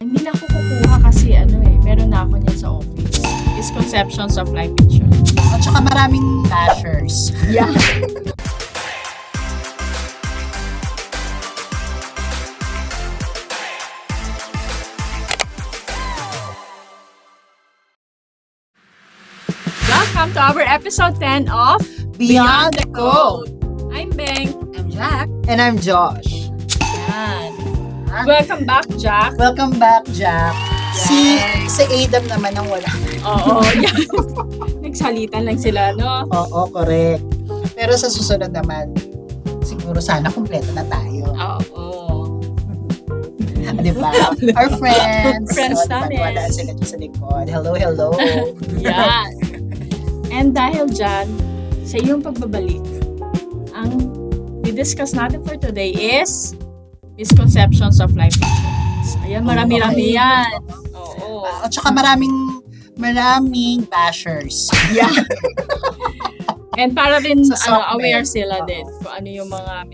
Hindi na ako kukuha kasi meron na ako niyan sa office. Misconceptions of life insurance. At saka maraming bashers. Yeah. Welcome to our episode 10 of Beyond the Code. I'm Beng. I'm Jack. And I'm Josh. Yan. Welcome back, Jack. Welcome back, Jack. Si Adam naman ang wala. Oo, yan. Nagsalita lang sila, no? Oo, correct. Pero sa susunod naman, siguro sana kumpleto na tayo. Oo. Di ba? Our friends. Friends diba, namin. wala sila dyan sa likod. Hello, hello. Yan. And dahil dyan, sa iyong pagbabalik, ang didiscuss natin for today is misconceptions of life insurance. Ayan, marami-rami yan. Oo. At saka maraming bashers. Yeah. And para rin Sa software. aware sila din kung ano yung mga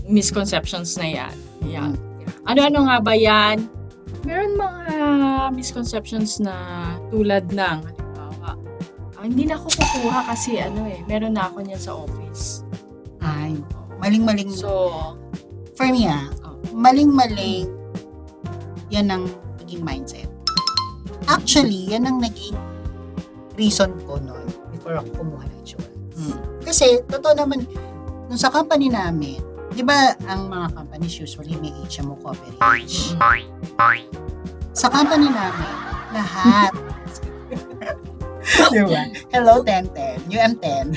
misconceptions na yan. Yan. Ano-ano nga ba yan? Meron mga misconceptions na tulad ng, halimbawa, hindi na ako kukuha kasi meron na ako niyan sa office. Ay, maling-maling. So, For me, maling-maling yan ang naging mindset. Actually, yan ang naging reason ko noon before ako kumuha ng insurance. Kasi, totoo naman, nung sa company namin, di ba ang mga companies usually may HMO coverage? Sa company namin, lahat. Di ba? Hello, 1010. UM10.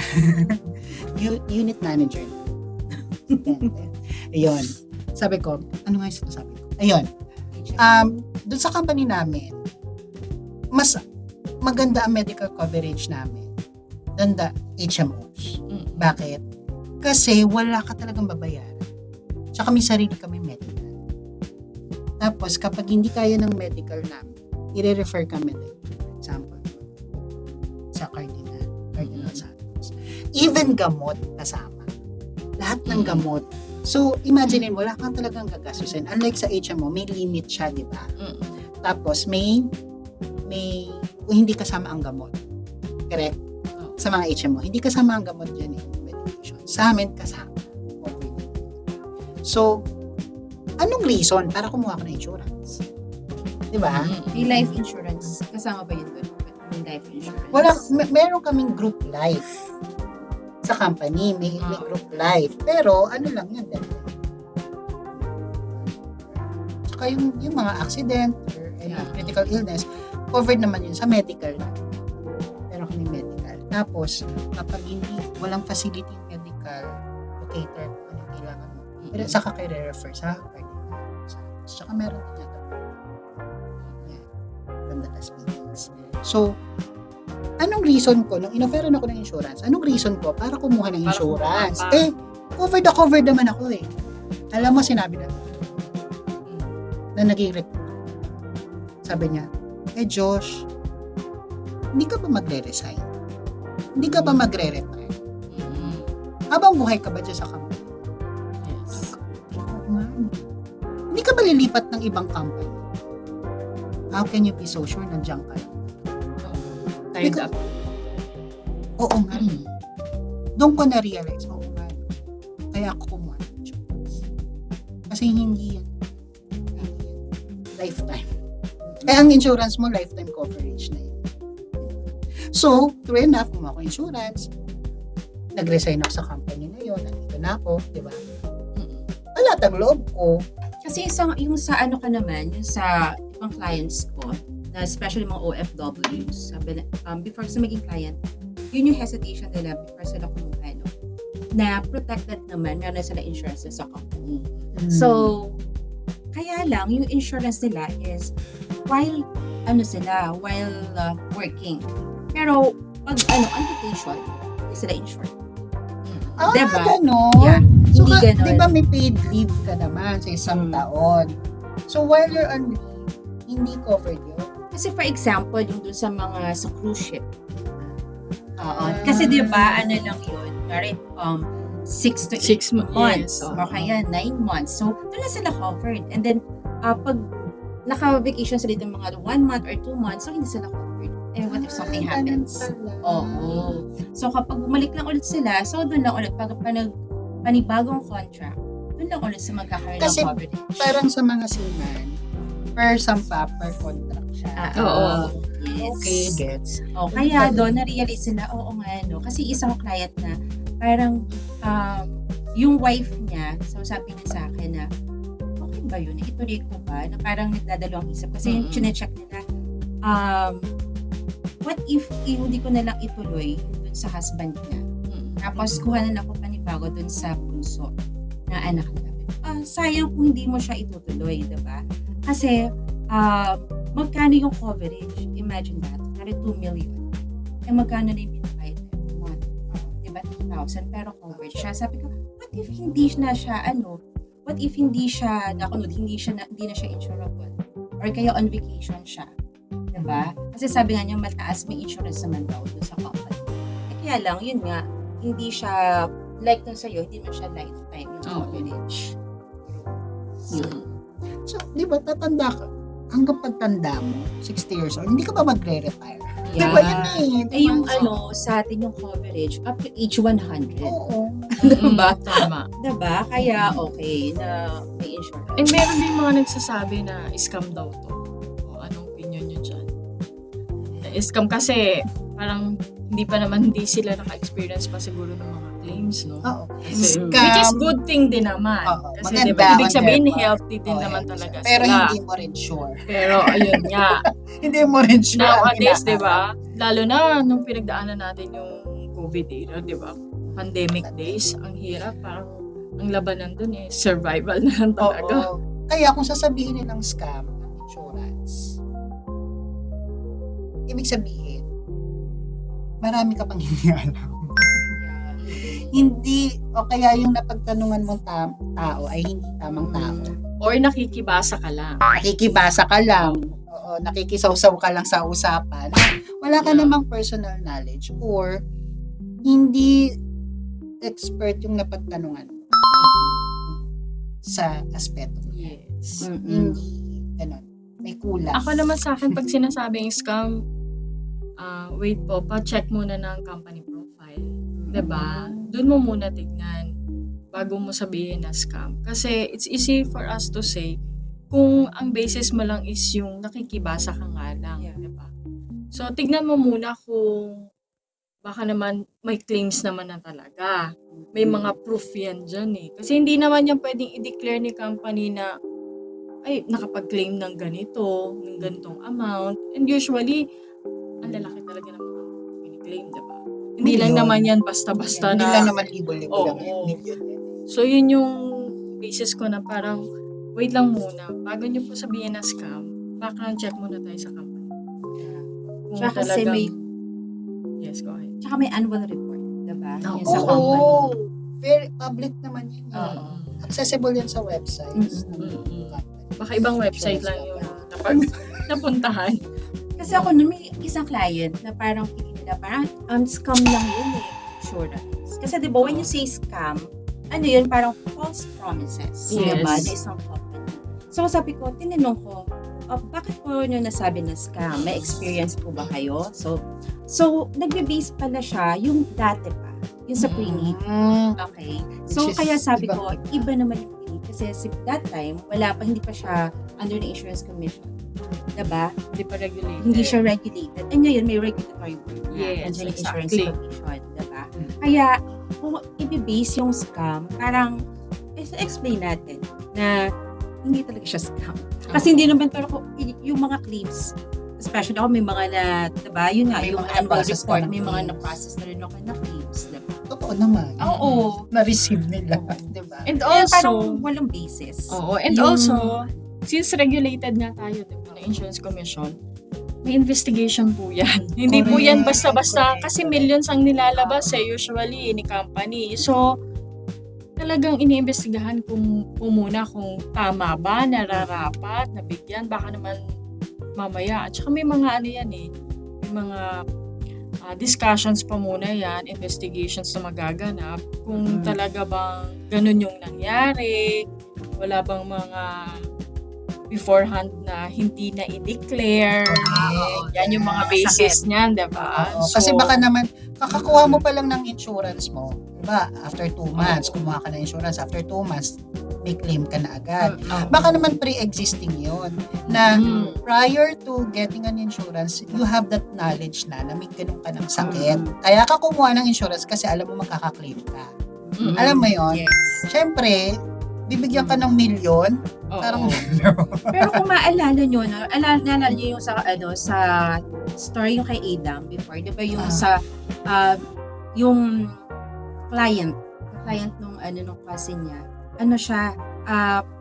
Unit manager. 1010. Ayun. Sabi ko, ano nga yung sinasabi ko? Ayun. Doon sa company namin, mas maganda ang medical coverage namin than the HMOs. Bakit? Kasi wala ka talagang babayaran. Tsaka may sarili kami medical. Tapos, kapag hindi kaya ng medical namin, i-refer kami din. For example, sa Cardinal Santos. Even gamot kasama. Lahat ng gamot. So, imagine mo, wala kang talagang gagastusin. Unlike sa HMO, may limit siya, di ba? Tapos, may hindi kasama ang gamot. Correct? Sa mga HMO, hindi kasama ang gamot dyan medication. Sa amin, kasama. So, anong reason para kumuha ka ng insurance? Di ba? May life insurance. Kasama ba yun doon? May life insurance. Wala, meron kaming group life sa company, may group life. Pero, ano lang yan, saka yung mga accident or any critical illness, covered naman yun sa medical. Pero kami medical. Tapos, kapag hindi, walang facility medical, locator, anong kailangan mo. Pero saka kayo re-refer sa Cardinal. Saka meron din yata. Yan. Ganda las Piñas. So, anong reason ko, nung in-offeran ako ng insurance, anong reason ko para kumuha ng insurance? Covered naman ako eh. Alam mo, sinabi na naging recruit. Sabi niya, Josh, hindi ka ba magre-resign? Hindi ka ba magre-retire? Habang buhay ka ba dyan sa company? yes. Hindi ka ba lilipat ng ibang company? How can you be so sure nandiyan ka? Tied up. Oo nga. Doon ko na-realize, oo nga. Kaya ako kumuha ng insurance. Kasi hindi yan. Lifetime. Kaya ang insurance mo, lifetime coverage na yan. So, true enough, kumuha ko insurance. Nag-resign ako sa company na yun. Nandito na ako, di ba? Wala tang loob ko. Kasi yung sa ano ka naman, yung sa ibang clients ko, na especially mga OFWs, before sa maging client, yun yung hesitation nila before sila kumuha, no? Na protected naman, meron na sila insurance sa company. So, kaya lang, yung insurance nila is while working. Pero, pag on vacation, hindi sila insured. Diba? Ganon. Yeah. So, Hindi ganon. di ba may paid leave ka naman sa isang taon? So, while you're on leave, hindi covered yun. Kasi for example, yung dun sa mga sa cruise ship. Kasi di ba, ano lang yun, 6 to 8 months. Yes. O kaya 9 months. So, doon na sila covered. And then, pag naka-vacation sila dito mga 1 month or 2 months, so hindi sila covered. And what if something happens? Oo. So kapag bumalik lang ulit sila, so doon lang ulit, pag panibagong contract, doon lang ulit sa magkakaroon ng Kasi coverage. parang sa mga seaman, per sampa, per contract siya. Oo. Yes. Okay, gets. O, kaya doon, na-realize sila, oo nga, no? Kasi isang client na, parang, yung wife niya, so sabi niya sa akin na, okay ba yun? Ituloy ko ba? Na parang nagdadalawang isip. Kasi yung chinecheck nila, what if hindi ko na lang ituloy dun sa husband niya? Tapos, kuha na lang ako panibago dun sa bunso na anak nila. Sayang kung hindi mo siya itutuloy, diba? Kasi, magkano yung coverage? Imagine that. Kari 2 million. Eh, magkano na yung binabayad every month? Diba? 2,000. Pero coverage siya. Sabi ko, what if hindi na siya, what if hindi siya nakunod, hindi na siya insurable? Or kaya on vacation siya. Diba? Kasi sabi nga niya, mataas may insurance naman daw doon sa company. Eh, kaya lang, yun nga, hindi siya, like nung sa'yo, hindi man siya lifetime yung coverage. So, di ba, tatanda ka, hanggang pagtanda mo, 60 years old, hindi ka ba magre-retire? Di ba yun eh? Eh, yung sa atin yung coverage, up to age 100. Oo. Diba? Tama. Diba? Kaya okay na may insurance. Eh, meron din mga nagsasabi na scam daw to. O, anong opinion nyo dyan? Na scam kasi parang hindi sila naka-experience pa siguro ng mga claims, no? Oo. Kasi, Scam. which is good thing din naman. Oo, Kasi maganda diba, ibig on sabihin their part. healthy din Oo, naman healthy talaga siya. Pero sila. hindi mo rin sure. Pero ayun nga. Hindi mo rin sure. ang Nowadays, inaarap. di ba? Lalo na nung pinagdaanan natin yung COVID era, di ba? Pandemic days, ang hirap. Parang ang labanan dun survival na lang talaga. Oo. Kaya kung sasabihin nilang scam ang insurance, ibig sabihin, marami ka pang hindi alam. Hindi, o kaya yung napagtanungan mong tao ay hindi tamang tao. Or nakikibasa ka lang. Nakikibasa ka lang, oo, nakikisawsaw ka lang sa usapan. Wala ka namang personal knowledge or hindi expert yung napagtanungan mo sa aspeto. Yes. Hindi, ganun. May kulang. Ako naman sa akin, pag sinasabing scam, wait po, pa-check muna ng company profile. Diba? Doon mo muna tignan bago mo sabihin na scam. Kasi it's easy for us to say kung ang basis mo lang is yung nakikibasa ka nga lang. Yeah. Diba? So, tignan mo muna kung baka naman may claims naman na talaga. May mga proof yan dyan eh. Kasi hindi naman yan pwedeng i-declare ni company na ay, nakapag-claim ng ganito, ng ganitong amount. And usually, ang lalaki talaga ng mga claim, diba? Hindi lang Million. naman yan basta-basta Hindi na. lang naman libo-libo lang Oo. yan. Million yan. So, yun yung basis ko na parang, wait lang muna. Bago nyo po sabihin na scam, background check muna tayo sa company. Kung Tsaka kasi Yes, go ahead. tsaka may annual report, diba? Oo. Yung sa company. Oo. Very public naman yun. Oo. Accessible yan sa websites. Baka ibang website lang yung napuntahan. Kasi ako nun, may isang client na parang feeling nila, parang scam lang yun insurance. Kasi diba, when you say scam, ano yun, parang false promises. Yes. Diba? Na isang company. So sabi ko, tinanong ko, bakit po nyo nasabi na scam? May experience po ba kayo? So nagbe-base pala siya yung dati pa, yung sa pre-need. Okay. So Which is kaya sabi iba- ko, iba naman yung pre-need. Kasi that time, hindi pa siya under the insurance commission. Diba? Hindi pa regulated. Hindi siya regulated. And ngayon, may regulatory board na. Yes, Nandiyan yung insurance exactly. commission. Diba? Kaya, kung i-base yung scam, parang, explain natin na hindi talaga siya scam. Kasi hindi naman, pero yung mga claims, especially ako, may mga na, diba? Yun nga, May yung mga annual na-process report, na ng may mga claims. na-process na rin ako na claims. Diba? Totoo naman. Oo. Na-receive nila. Diba? And Kaya parang also, walang basis. oo, and Yung- also, since regulated nga tayo, diba, na insurance commission, may investigation po yan. Hindi po Correct, yan basta-basta correct, kasi correct. millions ang nilalabas usually ni company. So, talagang iniimbestigahan kung muna kung tama ba, nararapat, nabigyan, baka naman mamaya. At saka may mga may mga discussions pa muna yan, investigations na magaganap, kung talaga bang ganun yung nangyari, wala bang mga beforehand na hindi na i-declare. Correct. Yan yung mga basis niyan, diba? Oo, kasi baka naman, kakakuha mo pa lang ng insurance mo. Diba? After 2 months, kumuha ka ng insurance. After 2 months, may claim ka na agad. Baka naman pre-existing yon na prior to getting an insurance, you have that knowledge na may ganun ka ng sakit. Kaya ka kumuha ng insurance kasi alam mo magkaka-claim ka. Alam mo yon? Yes. Siyempre, bibigyan ka ng milyon. Parang Pero kung maalala nyo, no, naalala nyo yung sa story yung kay Adam before, di ba yung sa yung client nung nung cousin niya, siya,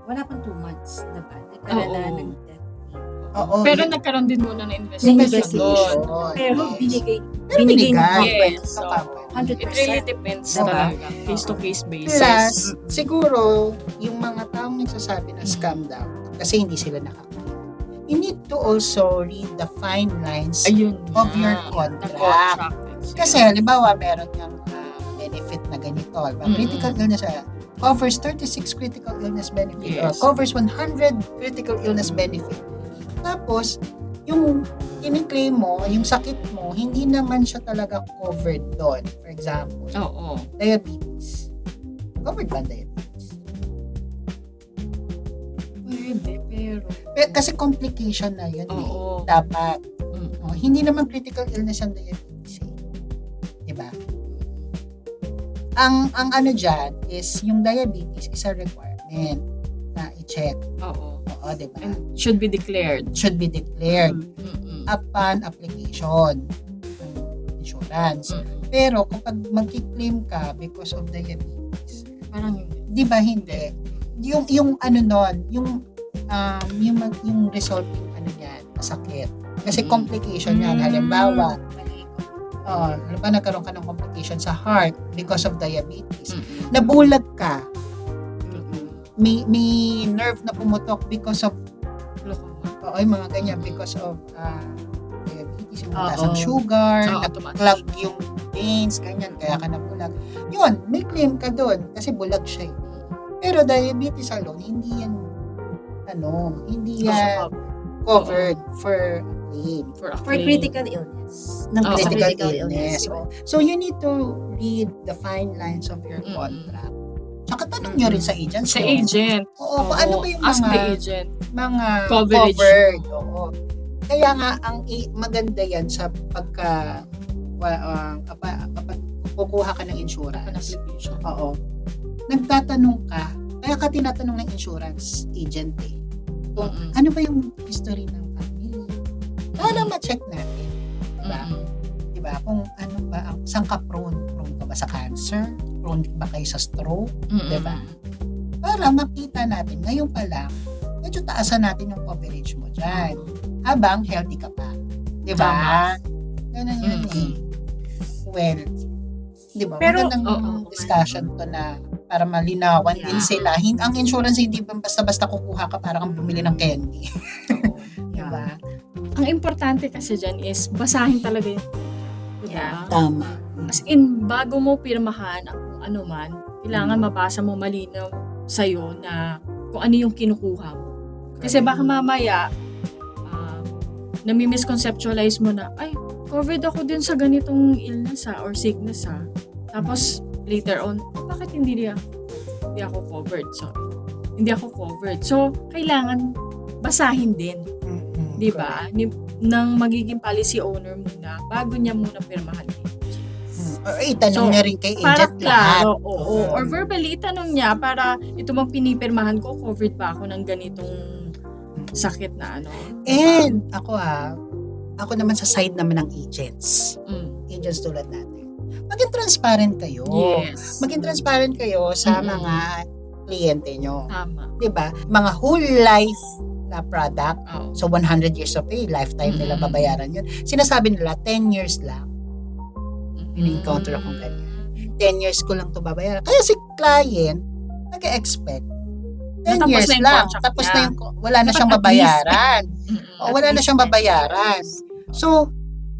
wala pang 2 months, diba? Nagkaroon na ng death. Oo. Pero nagkaroon din muna ng investigation. investigation. Pero Yes. binigay Pero ng binigay. Yes. So, company. it really depends Diba? talaga. Case-to-case basis. Plus, siguro, yung mga taong nagsasabi na scam daw, kasi hindi sila nakakita. You need to also read the fine lines Ayun of na. your The contract. contract. Kasi, halimbawa, meron yung benefit na ganito. Critical illness covers 36 critical illness benefit or Yes. covers 100 critical illness benefit. Tapos, yung kiniklaim mo, yung sakit mo, hindi naman siya talaga covered doon. For example, Oo. diabetes. Covered ba ang diabetes? Pwede, pero... Kasi complication na yun eh. Oo. Dapat. Mm. Hindi naman critical illness ang diabetes eh. Diba? Ang ano dyan is yung diabetes is a requirement na i-check. Oo. Oo, diba? And should be declared. Should be declared Mm-mm. upon application ng insurance. Mm-mm. Pero kapag mag-claim ka because of diabetes, Parang hindi. di ba hindi? Yung ano nun, yung resulting ano yan, sakit. Kasi complication yan. Halimbawa, nagkaroon ka ng complication sa heart because of diabetes. Mm-mm. Nabulag ka. Mm-mm. May nerve na pumutok because of Glaucoma. yung mga ganyan because of diabetes, yung mataas ang Oo. sugar, Oo, nag-clog yung veins, ganyan, kaya ka nabulag. Yun, may claim ka doon kasi bulag siya eh. Pero diabetes alone, hindi yan covered for claim. For critical illness. Ng Oo. critical illness. So, you need to read the fine lines of your Mm-mm. contract. Tsaka tanong nyo rin sa agent. Sa agent. Oo, kung ano ba yung Ask the mga agent. covered. Coverage. Oo. Kaya nga, maganda yan sa kapag kukuha ka ng An insurance. application. Oo. Nagtatanong ka, kaya ka tinatanong ng insurance agent eh. Kung Mm-mm. ano ba yung history ng family. Para ma-check natin. Diba? Mm-mm. Diba? Kung ano ba, saan ka prone? Prone ka ba sa cancer? Prone ba kayo sa stroke? Mm-mm. Diba? Para makita natin, ngayon pa lang, medyo taasan natin yung coverage mo dyan. Habang healthy ka pa. Diba? Tama. Ganun yun eh. Well, diba? Pero, Magandang discussion to na para malinawan din sila. Ang insurance hindi ba basta-basta kukuha ka para kang bumili ng candy. Diba? Ang importante kasi dyan is basahin talaga yun. Diba? Yeah. Tama. As in, bago mo pirmahan ang kung ano man, kailangan mabasa mo malinaw sa'yo na kung ano yung kinukuha mo. Kasi baka mamaya, nami-misconceptualize mo na, ay, covered ako din sa ganitong illness or sickness Tapos, later on, bakit hindi ako covered? So, hindi ako covered. So, kailangan basahin din. Di ba? Nang magiging policy owner muna, bago niya muna pirmahan. Or itanong So, niya rin kay Para agent lahat. klaro, oo. Or verbally, itanong niya para ito mang pinipirmahan ko, covered ba ako ng ganitong sakit na ano. And ako naman sa side naman ng agents. Mm. Agents tulad natin. Maging transparent kayo. Yes. Maging transparent kayo sa Mm-mm. mga kliyente nyo. Tama. 'Di ba? Mga whole life na product. Oh. So 100 years of pay, lifetime nila Mm-mm. babayaran yun. Sinasabi nila 10 years lang. Ini-encounter akong ganyan. 10 years ko lang to babayaran. Kaya si client nag-expect 10 Natapos years na yung lang. contract Tapos niya. na yung wala na Dapat siyang at least. babayaran. O, wala na siyang At least babayaran. So,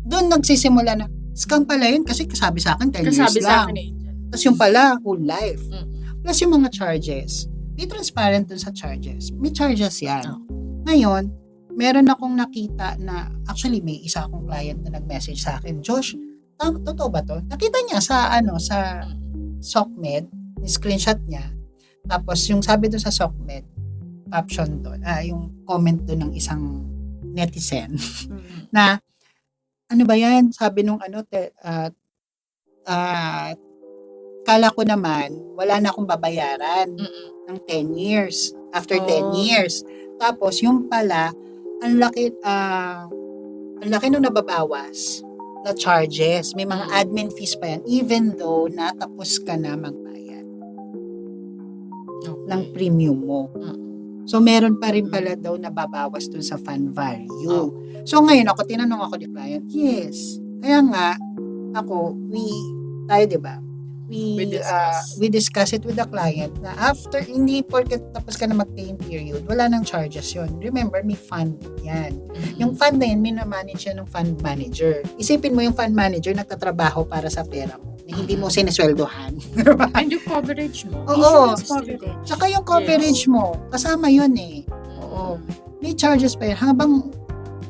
doon nagsisimula na, scam pala yun kasi kasabi sa akin 10 years Kasabi sa lang. akin eh. Tapos yung pala, whole life. Mm. Plus yung mga charges. Be transparent dun sa charges. May charges yan. Oh. Ngayon, meron akong nakita na, actually may isa akong client na nag-message sa akin, Josh, totoo ba to? Nakita niya sa SOCMED, screenshot niya. Tapos yung sabi doon sa SOCMED, caption doon, yung comment doon ng isang netizen na ano ba yan? Sabi nung kala ko naman wala na akong babayaran ng 10 years. After 10 years. Tapos yung pala ang laki nung nababawas na charges. May mga admin fees pa yan even though natapos ka na magbayad ng premium mo. So, meron pa rin pala daw nababawas dun sa fund value. So, ngayon tinanong ako ni client, yes. Kaya nga, tayo diba? We discuss it with the client na after, hindi porket tapos ka na mag-paying period, wala nang charges yon. Remember, may fund yan. Yung fund na yan, minamanage yan ng fund manager. Isipin mo yung fund manager nagtatrabaho para sa pera mo na hindi mo sinesweldohan. And yung coverage mo. Oo. Insurance coverage. Tsaka yung coverage mo, kasama yun eh. Oo. May charges pa yan habang,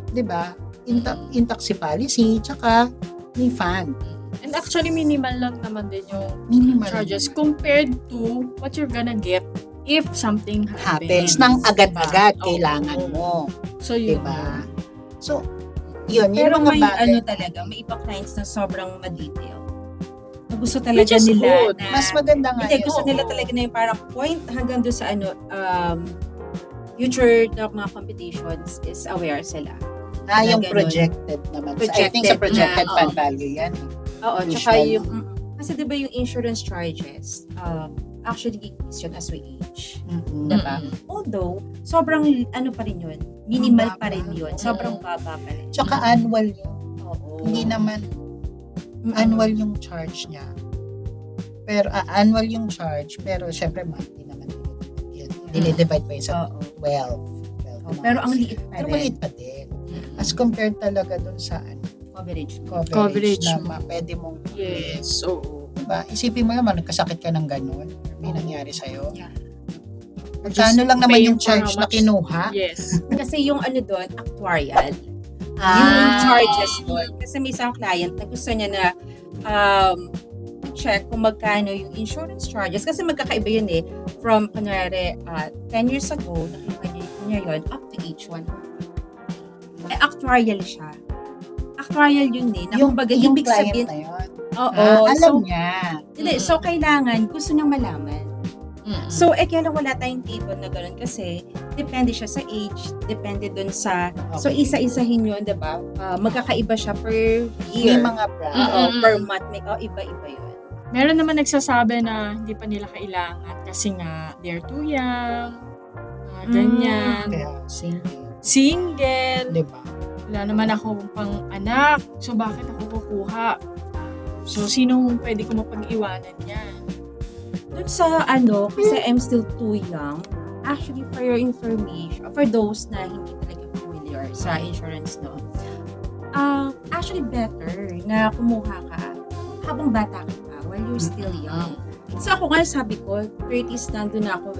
di ba, intact si policy, tsaka may fund. And actually, minimal lang naman din yung Minimal charges naman. compared to what you're gonna get if something Happens happens. nang agad-agad, Diba? kailangan Oo. mo. So, yun. Diba? So, yun Pero yung mga may bagay. talaga, may ibang clients na sobrang ma-detail. Na gusto Which talaga is nila good. na Mas maganda nga hindi, yun. gusto nila talaga na yung parang point hanggang doon sa future na mga competitions is aware sila. Yung ganun. projected naman. I think sa Projected projected na, fund oo. value yan. Oo, Usually. tsaka yung kasi 'di ba yung insurance charges actually increase yun as we age. Diba? Although, sobrang pa rin yun. Minimal pa rin yun. Sobrang baba pa rin. Tsaka annual yun. Oo. Hindi naman annual yung charge niya. Pero annual yung charge, pero syempre monthly naman yun. Dinidivide pa yun sa Oo. 12 Pero ang months. liit pa Pero rin. maliit pa din. As compared talaga dun sa Coverage. coverage na mo. pwede mong Yes. Oo. diba? Isipin mo naman, nagkasakit ka ng ganun, may nangyari sa'yo. Yeah. Magkano lang naman paying yung for charge how na much? kinuha? Yes. Kasi yung doon, actuarial. Ah. Yung charges doon. Kasi may isang client na gusto niya na check kung magkano yung insurance charges. Kasi magkakaiba yun eh. From, kunwari, 10 years ago, nakikinig niya yun, up to age 1. Actuarial siya. Actuarial yun eh. Na kumbaga, yung ibig client sabihin, na yun. oo. Alam so, niya. hindi, so, kailangan, gusto niyang malaman. So, kaya lang wala tayong table na gano'n kasi depende siya sa age, depende dun sa, so isa-isahin yun, diba? Magkakaiba siya per May year. mga brand. Oo, per month, iba-iba yun. Meron naman nagsasabi na hindi pa nila kailangan kasi nga they're too young, ganyan, Kaya single. single, Diba? wala naman ako pang anak, so bakit ako kukuha? So, sino pwede ko mapag-iwanan yan? Dun sa kasi I'm still too young, actually for your information, for those na hindi talaga familiar sa insurance, no, actually better na kumuha ka habang bata ka pa while you're still young. So ako nga sabi ko, 30s nandun na ako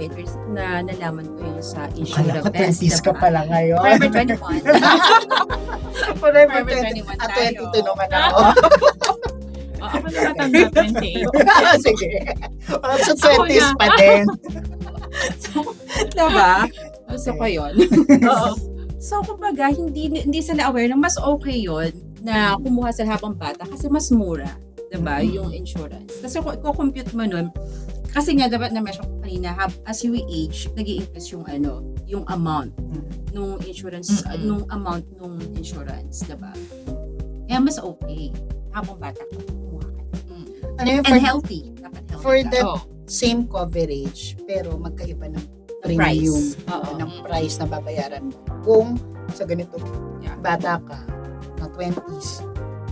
na nalaman ko yun sa Kala ko insurance. 20s ka pala ngayon. Forever 21. Forever Forever 20. 21 At tayo. 22 naman ako. Ako na matanda, 28. Sige. So 20s pa din. Diba? Gusto ko yun. Oo. So, kumbaga, hindi sila aware na mas okay yun na kumuha sila habang bata kasi mas mura, diba, yung insurance. Kasi kung i-compute mo nun, kasi nga, dapat na-mention ko kanina, as you age, nag-i-increase yung yung amount nung insurance, nung amount nung insurance, diba? Kaya mas okay habang bata ka, kumuha ka. Ano yun, And healthy. Dapat healthy for ka. the Oo. same coverage, pero magkaiba ng Price. premium, Oo. ng price na babayaran mo. Kung sa ganito, Yeah. bata ka, na 20s,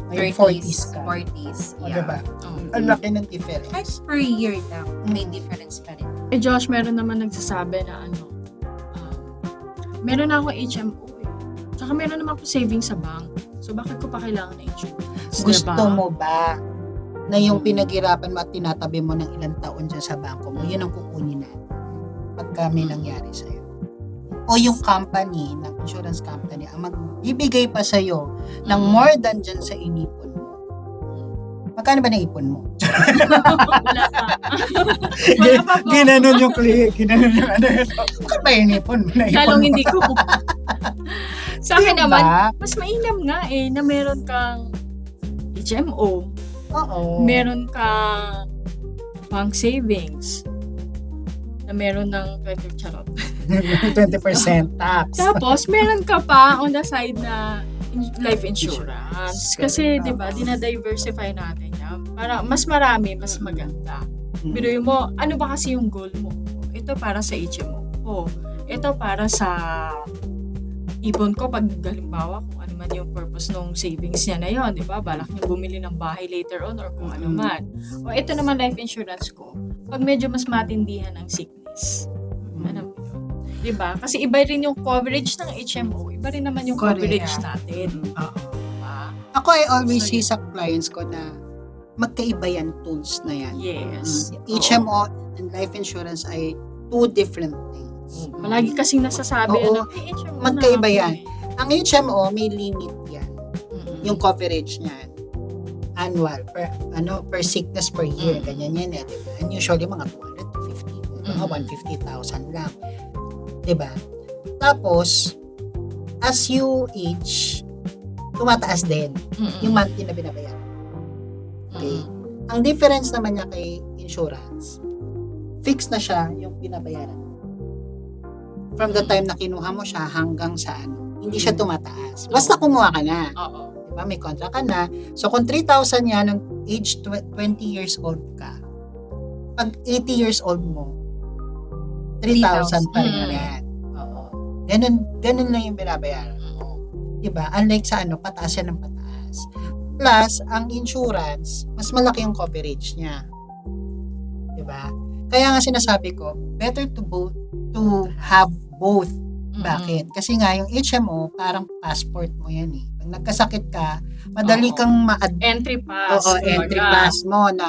ngayon 40s ka. 40s, O, yeah. diba? Oo. Ang laki ng difference. Kahit per year lang, may difference pa rin. Eh Josh, meron naman nagsasabi na meron na ako HMO eh. Tsaka meron naman ako savings sa bank. So bakit ko pa kailangan ng insurance? Gusto Diba? mo ba na yung pinaghirapan mo at tinatabi mo ng ilang taon dyan sa bangko mo, yun ang kukunin natin pagka may nangyari sa'yo. o yung company, ng insurance company, ang magbibigay pa sa'yo ng more than dyan sa inipon mo. Magkano ba naipon mo? Wala pa. Wala pa po. Ginanon yung click, ginanon yung ano. Bakit ba inipon mo? Naipon Lalong mo? hindi ko. Sa akin Diba? naman, mas mainam nga na meron kang HMO, Oo. meron kang bank savings, na meron ng 20 charot. 20% tax. Tapos, meron ka pa on the side na life insurance. Kasi, di ba, dinadiversify natin yan. Para mas marami, mas maganda. Pero mo, ano ba kasi yung goal mo? Ito para sa HMO ko. Ito para sa ipon ko pag halimbawa kung ano man yung purpose ng savings niya na yon, di ba? Balak niya bumili ng bahay later on or kung ano man. O ito naman life insurance ko. Pag medyo mas matindihan ang sickness. Ano mo yun? Di ba? Kasi iba rin yung coverage ng HMO. Iba rin naman yung Correct. coverage natin. Oo. Diba? Ako ay always say sa clients ko na magkaiba yan tools na yan. Yes. HMO and life insurance ay two different things. Malagi kasing nasasabi Oo. na HMO Magkaiba na ako yan. Ang HMO may limit yan. Yung coverage niyan. Annual per sickness per year, ganyan yan eh, diba? And usually mga 200 to 50, mga 150,000 lang. Diba? Tapos as you age, tumataas din yung monthly na binabayaran. Okay. Ang difference naman niya kay insurance, fixed na siya yung binabayaran. From the time na kinuha mo siya hanggang sa ano, hindi siya tumataas. Basta kumuha ka na. Oo. Diba? May contract ka na. So kung 3,000 yan, nung age 20 years old ka, pag 80 years old mo, 3,000 pa rin yan. Oo. Ganun lang yung binabayaran mo. Diba? Unlike sa ano, pataas yan ng pataas. Plus, ang insurance, mas malaki yung coverage niya. Diba? Kaya nga sinasabi ko, better to have both. Bakit? Kasi nga, yung HMO, parang passport mo yan eh. Pag nagkasakit ka, madali Oo. kang Entry pass. Oo, entry kumbaga. pass mo na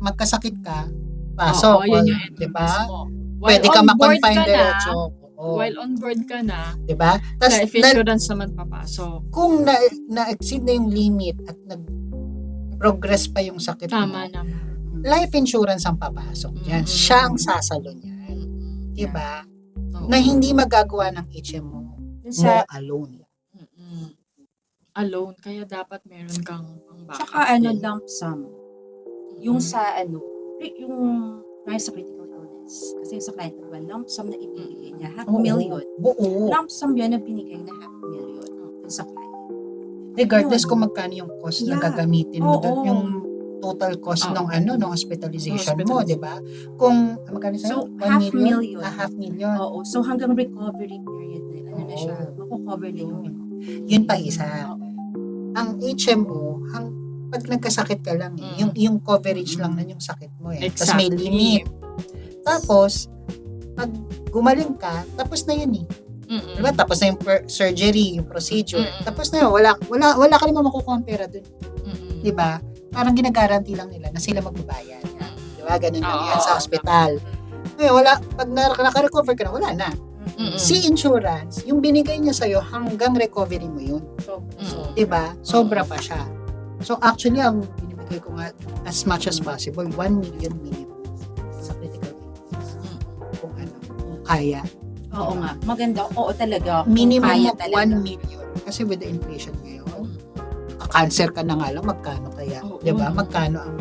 magkasakit ka, pasok. Oo, yun yung entry diba? pass mo. Pwede ka While on board ma-confine ka na, diretso. Oo. While on board ka na, Diba? Tas, life insurance naman papasok. kung na-exceed na yung limit at nag-progress pa yung sakit Tama mo, naman. life insurance ang papasok dyan. Mm. Siya ang sasalo niyan. Diba? Oo. Na hindi magagawa ng HMO mo Sa, alone. Alone, kaya dapat meron kang backup. Tsaka lump sum. Yung sa yung sa critical illness. Kasi sa client ko, lump sum na ibigay niya, Oo. $500,000. Buo. Lump sum yun na binigay na $500,000 dun sa client. Regardless Yun. kung magkano yung cost na Yeah. gagamitin mo, Oo. yung total cost Oo. ng hospitalization mo, Hospitalization. 'di ba? Kung magkano sa'yo? So, 1 million? $500,000. $500,000. Oo. So, hanggang recovery period na, ano na siya, Oo. mako-cover na yung Yun pa isa. Oo. Ang HMO, pag nagkasakit ka lang eh, yung coverage lang na yung sakit mo eh. Tapos may Exactly. limit. Tapos, pag gumaling ka, tapos na yun eh. Diba? Tapos na yung surgery, yung procedure. Tapos na yun, wala ka naman makukompera dun. Diba? Parang ginagaranti lang nila na sila magbabayad. Diba? Ganun lang yan sa hospital. Ngayon, pag naka-recover ka na, wala na. Si insurance, yung binigay niya sa'yo hanggang recovery mo yun. Diba? Sobra pa siya. So actually, ang binibigay ko nga as much as possible, 1 million minimum sa critical illness. Kung kaya. Oo nga. Maganda. Oo talaga. Kung Minimum kaya of talaga. 1 million. Kasi with the inflation ngayon, cancer ka na nga lang, magkano kaya? Oo. Diba? Magkano ang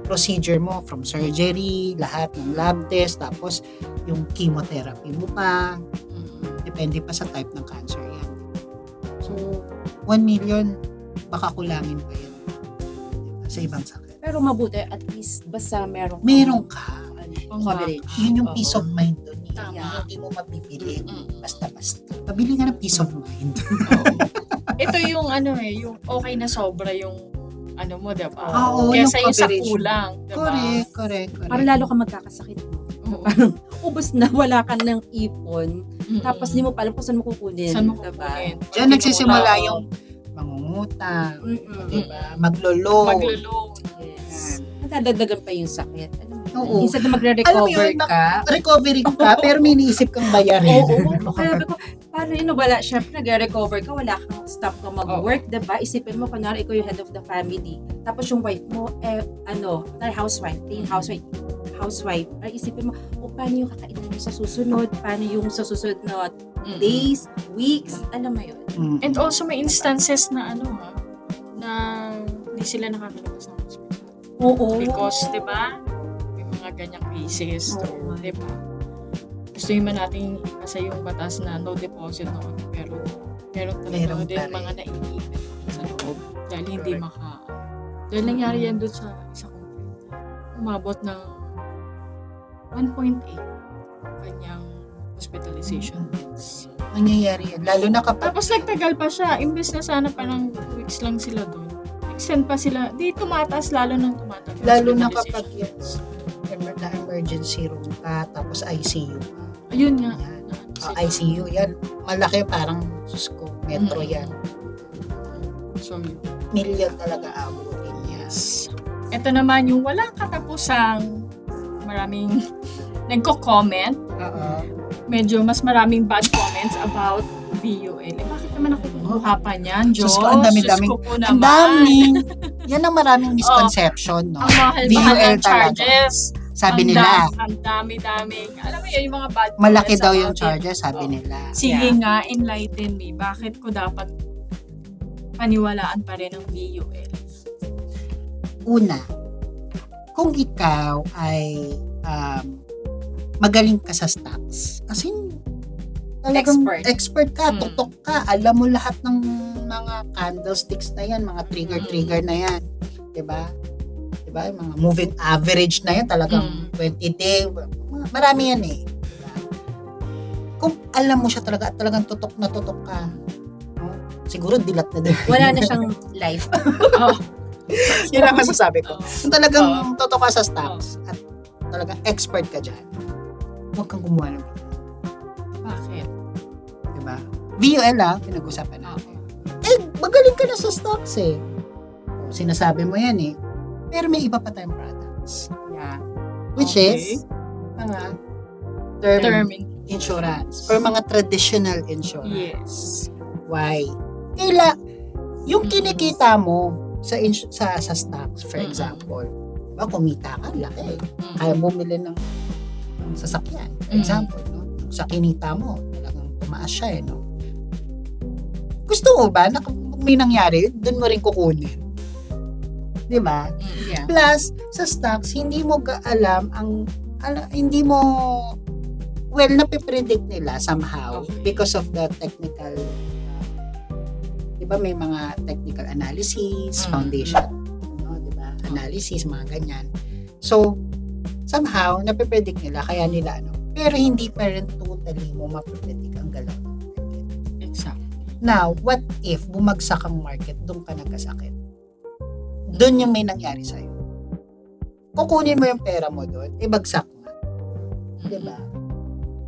procedure mo from surgery, lahat ng lab test, tapos yung chemotherapy mo pa, depende pa sa type ng cancer yan. So, 1 million, baka kulangin pa yan. Diba? Sa ibang sakit. Pero mabuti, at least, basta meron ka. coverage. Yun yung Oo. peace of mind doon. Tama. Hindi mo mapipili. Basta-basta. Pabili nga ng peace of mind. Ito yung yung okay na sobra yung mo, diba? Oo, Kesa yung yung sa coverage. kulang, diba? Correct. Para lalo ka magkakasakit. Oo. Ubus na, wala ka ng ipon. Tapos di mo pa alam kung saan mo kukunin. Saan mo diba? kukunin? Diyan nagsisimula Oo. yung mangungutang, Mm-mm. diba? Maglo-loan. Maglo-loan. Yes. Nadadagdagan pa yung sakit. Alam mo Oo. Instead na Alam mo magre-recover yun, ka. Recovery ka, pero may iniisip kang bayarin. Oo. Kaya sabi ko, paano yun? Wala, syempre nagre-recover ka, wala kang stop ka mag-work, diba? Isipin mo, kunwari ikaw yung head of the family. Tapos yung wife mo, housewife, ay isipin mo, paano yung kakainan mo sa susunod? Paano yung sa susunod na days, weeks, alam mo yun? And also may instances na na hindi sila nakakalabas ng hospital. Oo. Because, di ba, may mga ganyang cases. Oo. Di ba? Gusto naman natin kasi yung batas na no deposit noon. Pero meron Meron talaga din pa rin. mga naiipit sa loob. Dahil hindi dahil nangyari yan doon sa isa kong friend. Umabot ng 1.8 kanyang hospitalization bills. Nangyayari yan. Lalo na kapag Tapos nagtagal pa siya. Imbes na sana parang weeks lang sila doon. Extend pa sila. Di tumataas lalo nang tumatagal. Lalo na Hospitalization kapag yan, bills. na emergency room ka, tapos ICU. Ayun nga. Yan. ICU yan. Malaki, parang, sus ko, metro yan. So, yun. Million talaga abutin yan. Ito naman yung walang katapusang maraming nagko-comment. Oo. Medyo mas maraming bad comments about VUL. Bakit naman ako kukuha pa niyan, Diyos? Sus ko, ang dami-daming. Diyos ko po Ang naman. daming. Yan ang maraming misconception, no? Ang mahal-mahal VUL ng talaga. charges. Sabi Ang nila, Ang dami-dami. Alam mo yun, yung mga bad malaki comments daw about yung it. charges, sabi Oo. nila. Sige nga, enlighten me. Bakit ko dapat paniwalaan pa rin ang VUL? Una, kung ikaw ay magaling ka sa stocks, as in, talagang expert ka, tutok ka, alam mo lahat ng mga candlesticks na yan, mga trigger na yan. Diba? Diba? Yung mga moving average na yan, talagang 20-day, marami yan eh. Diba? Kung alam mo siya talaga, at talagang tutok na tutok ka, no? Siguro dilat na din. Wala na siyang life. Yun ang masasabi ko. Kung talagang Oo. totoo ka sa stocks at talagang expert ka dyan, huwag kang gumawa ng Bakit? diba? VUL pinag-usapan natin. Magaling ka na sa stocks eh. Sinasabi mo yan eh. Pero may iba pa tayong products. Yeah. Which Okay. is mga term Term. insurance or mga traditional insurance. Yes. Why? Yung kinikita mo sa stocks, for example, diba, kumita ka, laki. Kaya bumili ng sasakyan, for example, no? Sa kinita mo, talagang tumaas siya, no? Gusto mo ba na kung may nangyari, doon mo rin kukunin? Di ba? Yeah. Plus, sa stocks, hindi mo alam hindi mo napipredict nila somehow Okay. because of the technical di ba may mga technical analysis, foundation, di ba? Analysis, mga ganyan. So, somehow, napipredict nila, kaya nila pero hindi pa rin totally mo mapipredict ang galaw ng market. Exactly. Now, what if bumagsak ang market, doon ka nagkasakit? Doon yung may nangyari sa'yo. Kukunin mo yung pera mo doon, bagsak na. Diba?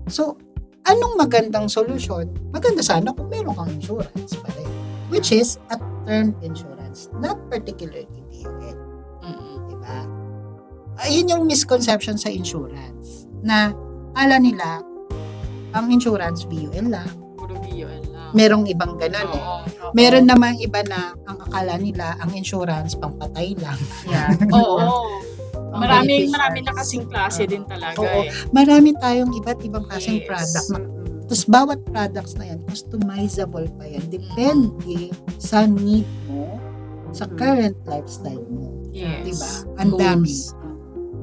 So, anong magandang solusyon? Maganda sana kung meron kang insurance pa rin. Which is a term insurance, not particularly VUL. Diba? Ayun yung misconception sa insurance. Na, ala nila, ang insurance VUL lang. Puro VUL lang. Merong ibang ganun eh. Oo. Meron namang iba na ang akala nila ang insurance pangpatay lang. Yeah. Oo. Ang Marami beneficiaries. na kasing klase din talaga Oo. eh. Marami tayong iba't ibang klaseng Yes. product. Tapos bawat products na yan, customizable pa yan. Depende sa need mo, sa current lifestyle mo. Yes. Diba? Ang dami. Goals.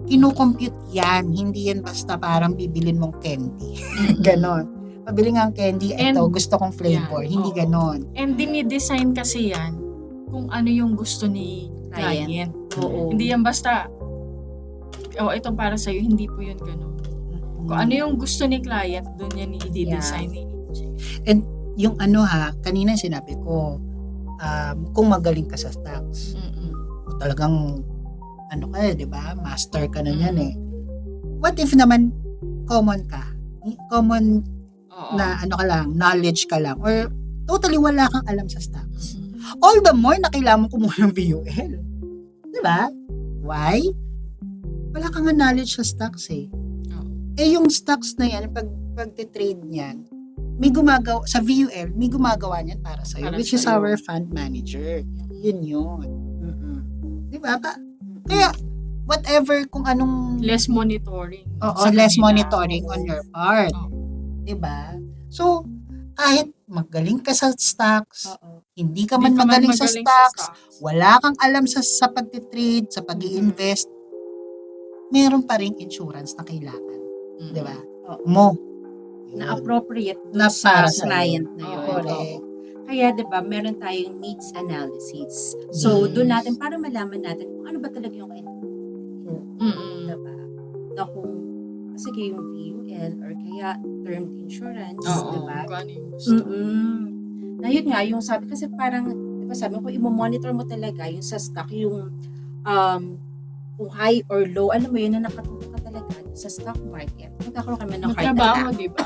Kinukompute yan. Hindi yan basta parang bibilin mong candy. Ganon. Pabili nga ang candy, eto, And- gusto kong flavor. Yeah. Hindi Oo. ganon. And dinidesign kasi yan kung ano yung gusto ni client. Oo. Hindi yan basta, ito para sa'yo, hindi po yun ganun. Kung ano yung gusto ni client, doon yan i-design ni EJ. Yung kanina sinabi ko, kung magaling ka sa stocks, talagang, di ba, master ka na yan eh. What if naman, common ka? Common Oo. na knowledge ka lang, or totally wala kang alam sa stocks. All the more na kailangan mo kumuha ng VUL. Di ba? Why? wala kang knowledge sa stocks eh. Oo. Eh yung stocks na yan, pag-trade niyan, may gumagawa, sa VUL, may gumagawa niyan para sa'yo, Para which is sa'yo. our fund manager. Yun yun. Di ba? Kaya, whatever kung anong Less monitoring. Oo, Sa less kanila. monitoring on your part. Oo. 'Di ba? So, kahit magaling ka sa stocks, Oo. hindi ka Hindi man ka man magaling sa stocks, stocks. wala kang alam sa pagtitrade, sa pag-i-invest, meron pa ring insurance na kailangan, 'di ba? Oo. Mo. Na appropriate dun Na sa para sa'yo. client na yun. Correct. Kaya 'di ba, meron tayong needs analysis. So, Yes. doon natin para malaman natin kung ano ba talaga yung Mm-mm. diba? Na kung sige yung VUL or kaya term insurance, Oo. diba? Kung ano yung gusto. Na yun nga, yung sabi kasi parang, diba sabi ko, i-monitor mo talaga yung sa stock, yung kung high or low, alam mo yun, na nakatutok ka talaga sa stock market. Magkakaroon kami ng heart Magtrabaho, attack. di ba?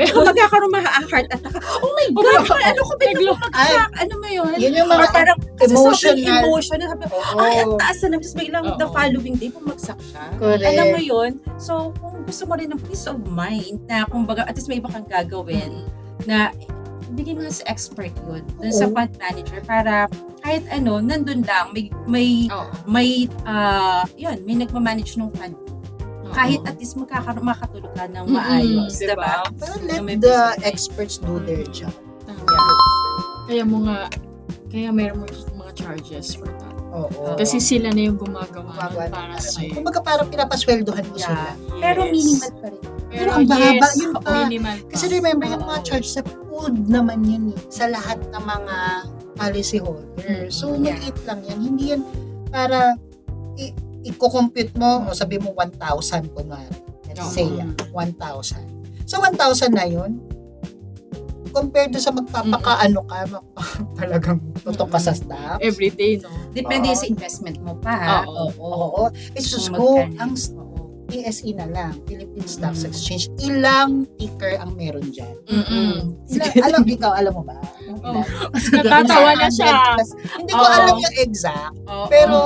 Kung magkakaroon heart attack, oh my God, ano ko ba yung Ay, ano mo yun? yun yung Or mga parang, kasi emotional. sobrang emotional. Sabi, Oo. ay, ang taas na naman. Tapos biglang Oo. the following day, bumagsak siya. Correct. Alam mo yun? So, kung gusto mo rin ng peace of mind, na kung baga, at least may iba kang gagawin, na bigay mo sa expert yun, dun sa Oo. fund manager, para kahit ano, nandun lang, may Oo. yun, may nagmamanage ng fund. Kahit at least makakatulog ka ng Mm-mm, maayos, diba? diba? Pero Na let may the peace of mind. experts do their job. Kaya mo nga, kaya meron mo yung mga charges for that. Oo. Kasi sila na yung gumagawa Gumagawa nun para sa'yo. Kumbaga parang pinapasweldohan mo sila. Yeah. Pero Yes. minimal pa rin. Pero ang bahaba, yes, yun pa. minimal pa. Kasi remember yung mga Oo. charge sa food naman yan eh, sa lahat ng mga policy holders. So, Yeah. maliit lang yan. Hindi yan para i-compute mo o sabi mo 1,000 kunwari. Let's say Oo. 1,000. So, 1,000 na yun. Compared to sa magpapakaano ka, talagang tutok ka sa stock. Everyday, no? Depende Oo. sa investment mo pa, ha? Oo. Oo. Jesus Kung ko, magkano. ang PSE na lang, Philippine Stocks Exchange, ilang ticker ang meron dyan? Mm-mm. Alam mo ba? Oh. Natatawa na siya. 100 plus. Hindi ko Oo. alam yung exact, Oo. pero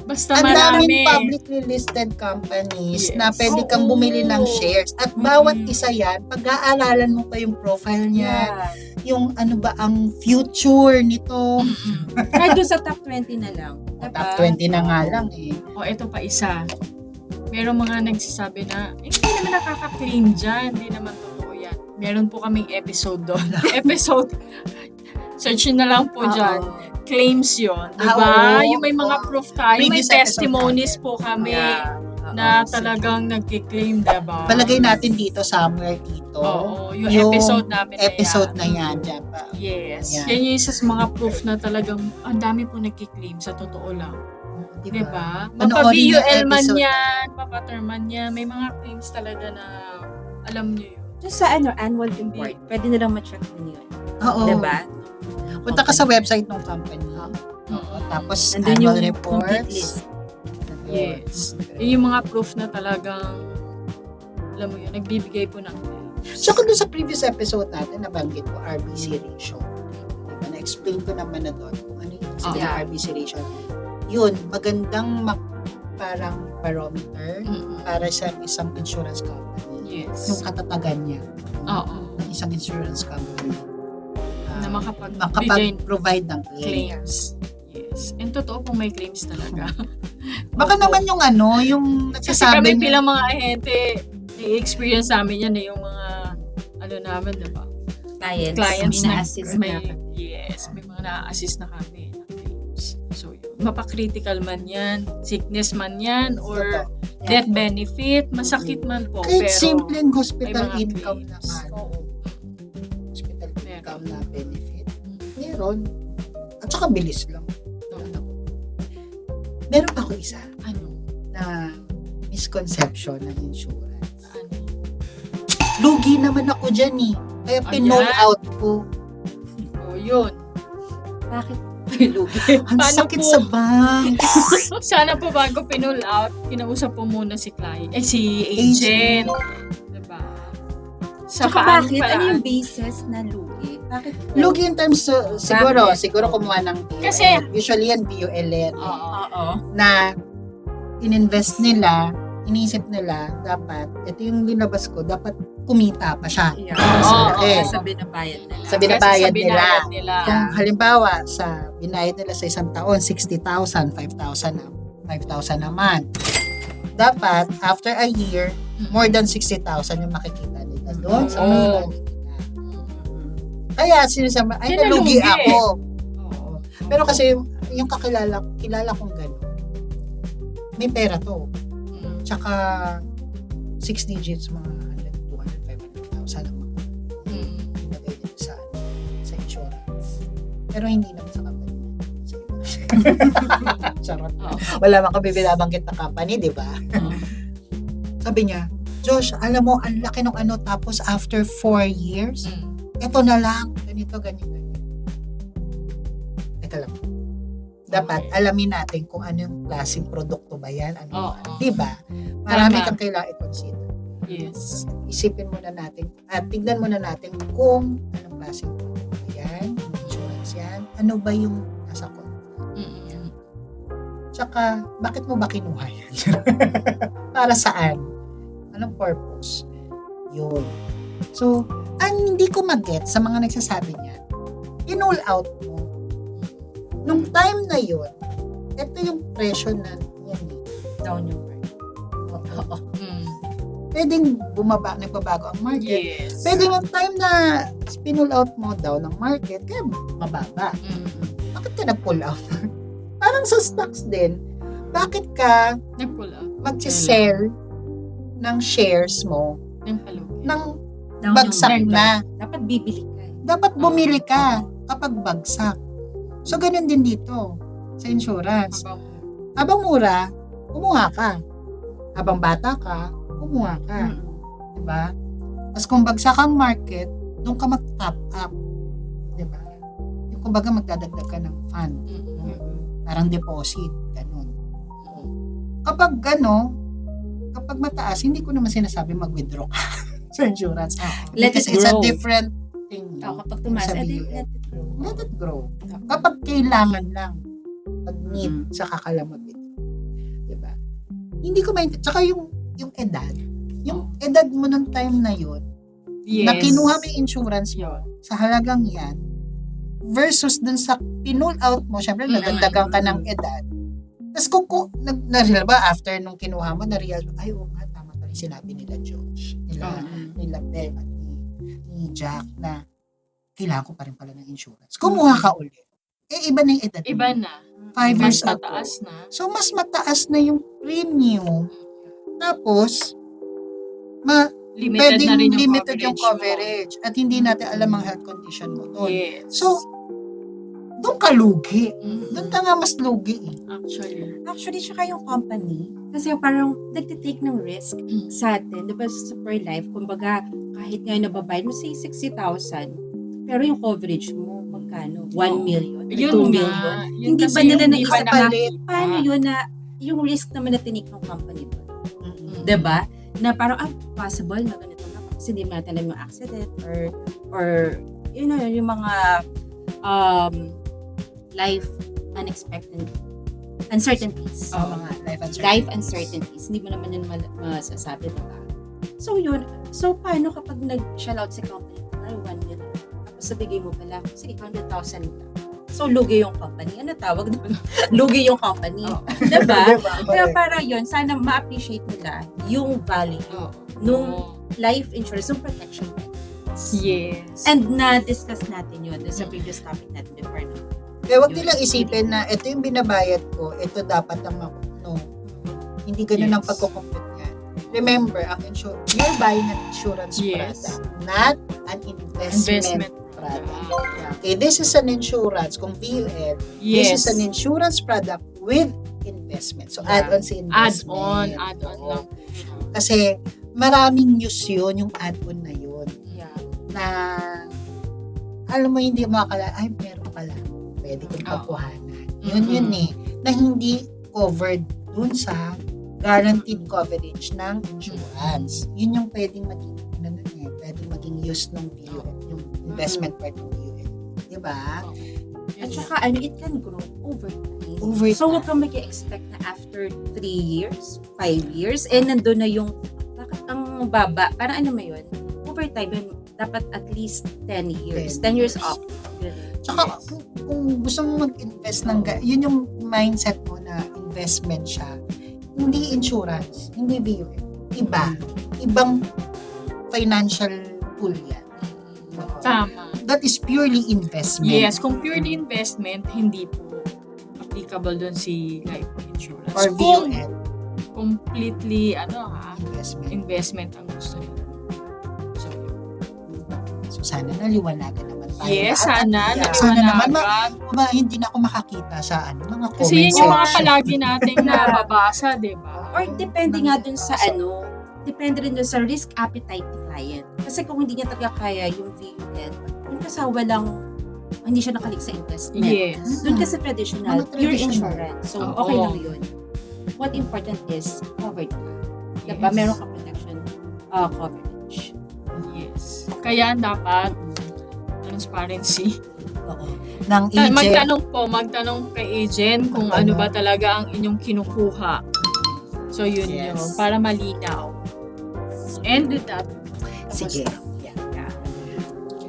Basta ang marami. daming publicly listed companies Yes. na pwede kang Oo. bumili ng shares. At bawat Mm. isa yan, pag-aaralan mo pa yung profile niya, Yeah. yung ano ba ang future nito. Mm-mm. Kahit doon sa top 20 na lang. Diba? Top 20 na nga lang eh. O, ito pa isa. Meron mga nagsasabi na, hindi naman nakaka-claim dyan. Hindi naman totoo yan. Meron po kaming episode doon. Episode. Search nyo na lang po dyan. Claims yun. Diba? oo. Yung may mga proof tayo. May Previous episode testimonies natin. po kami Yeah. na Oo. talagang nagki-claim, diba? Palagay natin dito, somewhere dito. Oo. Yung Yung episode namin Episode na na yan. yan. Dyan pa. Yes. Ayan. Yan yung isa sa mga proof na talagang ang dami po nagki-claim sa totoo lang. Diba? Diba? Panoorin yung Mapa-VUL man episode. yan, mapa-term man yan, may mga claims talaga na alam nyo yun. Just sa annual report, pwede nilang ma-check din yun. Oo. Diba? Punta ka sa website ng company. Oo. Tapos Nandun annual yung complete reports. list. Yes. Yun yung mga proof na talagang, alam mo yun, nagbibigay po ng claims. So kung doon sa previous episode natin, nabanggit ko RBC ratio. Diba? Na-explain ko naman na doon kung ano yung sabi ng Yeah. RBC ratio. Yun, magandang parang barometer para sa isang insurance company. Yes. Yung katatagan niya Oo. ng isang insurance company. Na makapagbigay makapag-provide ng claims. claims. Yes. And totoo pong may claims talaga. Baka Opo. naman yung ano, yung Kasi nagsasabi kami na- bilang mga ahente, i-experience namin yan yung mga, ano namin, diba? Clients na ina-assist may, na. yes, may mga na-assist na kami na claims. So, yun. Mapa-critical man yan, sickness man yan, or Totoo. death benefit, masakit man po. Kahit pero, simpleng may hospital mga income claims. naman. Oo. Hospital Meron. income na benefit. Meron. At saka bilis lang. Meron pa ako isa Ano? na misconception ng insurance. Ano? Lugi naman ako dyan eh. Kaya Ayan. pinol out ko. O, yun. Bakit? Lugi. Ang Paano sakit po? sa bank. Sana po bago pinull out, kinausap po muna si client, si agent. Diba? Sa Saka paano bakit? paraan? Ano yung basis na lugi? Bakit? Lugi in terms siguro Bakit? kumuha ng VUL. Kasi- usually yan VUL yan. Oo. Oo. Na ininvest nila iniisip nila, dapat, ito yung linabas ko, dapat kumita pa siya. Yeah. Mas Oo, malaki. oo. Sa binabayad nila. Sa binabayad Kasi sa nila. binayad nila. Kung halimbawa, sa binayad nila sa isang taon, 60,000, 5,000 a month. Dapat, after a year, more than 60,000 yung makikita nila doon sa Oo. pera nila. Kaya sinasabi, ay Kaya nalugi nalugi. ako. Oo. Pero kasi yung kilala kong gano'n, may pera to. Mm. Tsaka 6 digits, mga 100, 200, 500,000 ang mga Mm. ilagay nila sa insurance. Pero hindi naman sa company. Sa iba. Charot. Oo. Wala man kami binabanggit na company, di ba? Oo. Sabi niya, Josh, alam mo, ang laki ng ano, tapos after 4 years, Mm. eto na lang, ganito, ganyan. Teka lang. Dapat Okay. alamin natin kung ano yung klaseng produkto ba yan. Ano, Oo. di ba? Marami Tama. kang kailangan i-consider. Yes. Isipin muna natin at tignan muna natin kung anong klaseng produkto yan, anong insurance yan, ano ba yung nasa contract. Mm. Tsaka, bakit mo ba kinuha yan? Para saan? Anong purpose? Yun. So, ang hindi ko mag-get sa mga nagsasabi niya, in-all out mo. Nung time na yun, ito yung presyo na yan. Down yung price. Oo. Mm. Pwedeng nagbabago ang market. Yes. Pwede yung time na pinull out mo daw ng market, kaya mababa. Mm. Bakit ka na-pull out? Parang sa stocks din, bakit ka Nag-pull out. mag-sell ng shares mo Ng halugi. ng Down bagsak yung na? Dapat bibili ka. Dapat bumili ka kapag bagsak. So, ganun din dito sa insurance. Habang mura, kumuha ka. Habang bata ka, kumuha ka. Diba? Tapos kung bagsak ang market, doon ka mag-top up. Diba? Yung kumbaga magdadagdag ka ng fund. Parang deposit. Ganun. Kapag kapag mataas, hindi ko naman sinasabi mag-withdraw ka sa insurance. Let it Kasi it's a grow. different thing. Oh, No? kapag tumaas, Sabihin. let it grow. Let it grow. Kapag kailangan lang, pag need, Mhm. saka ka lang mag-withdraw. Diba? Hindi ko maintindihan. Tsaka yung edad. Yung edad mo nung time na yun, Yes. na kinuha mo yung insurance mo Yun. sa halagang yan, versus dun sa pinull out mo, syempre nadagdagan ka ng edad. Tapos kung na-real ba, after nung kinuha mo, na-real, ay, oo nga, tama pala yung sinabi nila George, nila Bel at ni Jack, na kailangan ko pa rin pala ng insurance. Kumuha ka ulit. Eh, iba na yung edad. Iba na. 5 years Mas ago. mataas na. So, mas mataas na yung premium. Tapos, Limited na rin yung limited yung coverage coverage. At hindi natin alam ang health condition mo mo. doon. Yes. So, doon ka lugi. Mm. Doon ka nga mas lugi eh. Actually, tsaka yung company, kasi parang nagtitake ng risk sa atin. Diba sa super life, kumbaga, kahit ngayon nababayad mo, say 60,000, pero yung coverage mo, magkano? 1 million? 2 Yun million? nga. Hindi kasi ba nila yung naisip iba na, palit? paano yun na, yung risk naman na tinik ng company doon? Mm-mm. Diba? Na parang, possible na ganito na kasi hindi mo natin alam yung accident or you know, yung mga life uncertainties. Mga Life uncertainties. Hindi mo naman yun masasabi, diba? So yun. So paano kapag nag-shell out sa company, ay 1 million, tapos sabigay mo pala, kasi 800,000 lang. So lugi yung company. Ano tawag doon? Lugi yung company. Diba? Kaya para yun, sana ma-appreciate nila yung value nung life insurance, yung protection benefits. Yes. And na-discuss natin yun sa previous topic natin before. Kaya wag nilang isipin na ito yung binabayad ko, ito dapat ang no. Hindi ganun ang Yes. pagko-compute niya. Remember, you're buying an insurance Yes. product, not an investment product. Okay, this is an insurance. Kung VUL, Yes. this is an insurance product with investment. So, Yeah. add-on sa investment. Add-on Oo. lang po siya. Kasi, maraming news yun, yung add-on na yun. Yeah. Na, alam mo, hindi mo akala, ay, meron pala. Pwede kong Oo. pagkuhanan. Yun eh. Na hindi covered dun sa guaranteed coverage ng insurance. Yun yung pwedeng maging, pwedeng maging use ng VUL, yung investment part ng VUL. di ba? At saka it can grow over time. Over So, time. huwag kang mag-expect na after 3 years, 5 years, nandun na yung, bakit ang baba? Parang ano mo yun? Over time, yun, dapat at least 10 years. 10 years up. Tsaka, kung gusto mo mag-invest yun yung mindset mo na investment siya. Hindi insurance, hindi VUL. Ibang financial tool yan. Tama. That is purely investment. Yes, kung purely investment, hindi po applicable dun si life insurance. Or Kung VUL. completely, Investment. investment ang gusto nila. So, So, sana naliwanagan naman tayo. yes, lahat. sana. Yeah. Sana naman, naliwanagan. hindi na ako makakita sa mga comment Kasi yun yung mga section. palagi nating nababasa, di ba? Or depende nga dun sa depende rin dun sa risk appetite ni client. Kasi kung hindi niya talaga kaya yung VUL, yung kasawa lang, hindi siya nakalik sa investment. Yes. Doon kasi traditional, Mga pure traditional. insurance. So, Oo. okay lang yun. What important is covered ka. Diba? Yes. Meron ka protection coverage. Yes. Kaya dapat transparency. Oo. Ng agent. Magtanong kay agent kung ano ba talaga ang inyong kinukuha. So, yun Yes. yun. Para malinaw. And with that, Sige.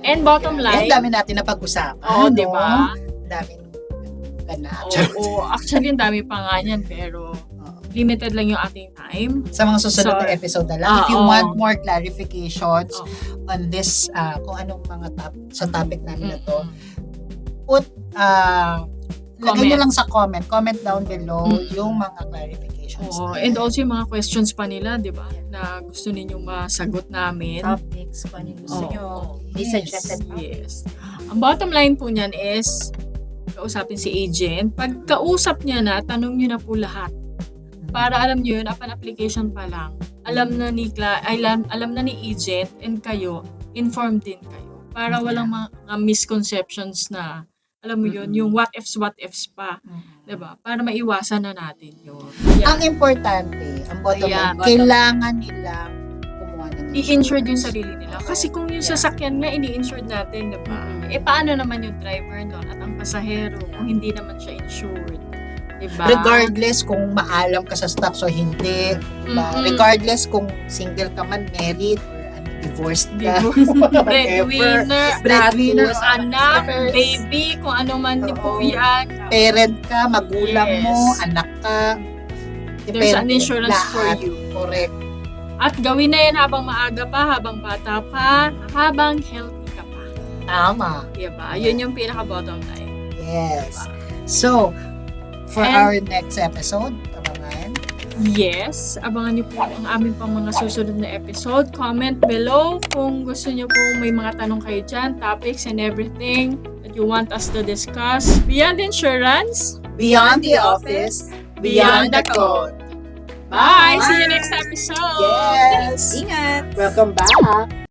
and bottom line, Dami natin na pag-usapan. oo, di ba? Daming ganap. Oo, actually, ang dami pa nga yan, pero limited lang yung ating time. Sa mga susunod na So, episode na lang. If you oo. want more clarifications Oo. on this, kung anong mga sa topic namin na to, lagay Comment. nyo lang sa comment down below Mm. yung mga clarifications. Oo, na and yan. also yung mga questions pa nila, di ba? Na gusto ninyong masagot namin. Topics, kung ano yung gusto Oo. nyo. May Yes. suggested topics. Yes. Ang bottom line po niyan is, kausapin si agent. Pag kausap niya na, tanong niyo na po lahat. Para alam niyo yun, upon application pa lang, alam na ni agent and kayo, informed din kayo. Para walang mga misconceptions na, alam mo yun, yung what ifs pa. Diba? Para maiwasan na natin yun. Ang importante, ang bottom Ayan, line, kailangan nilang kumuha ng I-insured yung sarili nila. Kasi kung yung sasakyan nga, ini-insured natin, diba? Eh, paano naman yung driver doon at ang pasahero kung hindi naman siya insured? Diba? Regardless kung maalam ka sa stocks o hindi, diba? Mm-mm. Regardless kung single ka man, married, or divorced ka. Breadwinner, Breadwinner, status, anak, status. baby, kung ano man yung po Oo. yan. Parent ka, magulang Yes. mo, anak ka. There's an Depende. insurance for Lahat. you. Correct. At gawin na yan habang maaga pa, habang bata pa, habang healthy ka pa. Tama. Diba? Yun yung pinaka-bottom line. Yes. So, for And- our next episode, abangan. Yes, abangan niyo po ang aming pang mga susunod na episode. Comment below kung gusto niyo po may mga tanong kayo dyan, topics and everything that you want us to discuss. Beyond insurance, Beyond the office, beyond the code. bye! See you next episode! Yes! Ingat! Welcome back!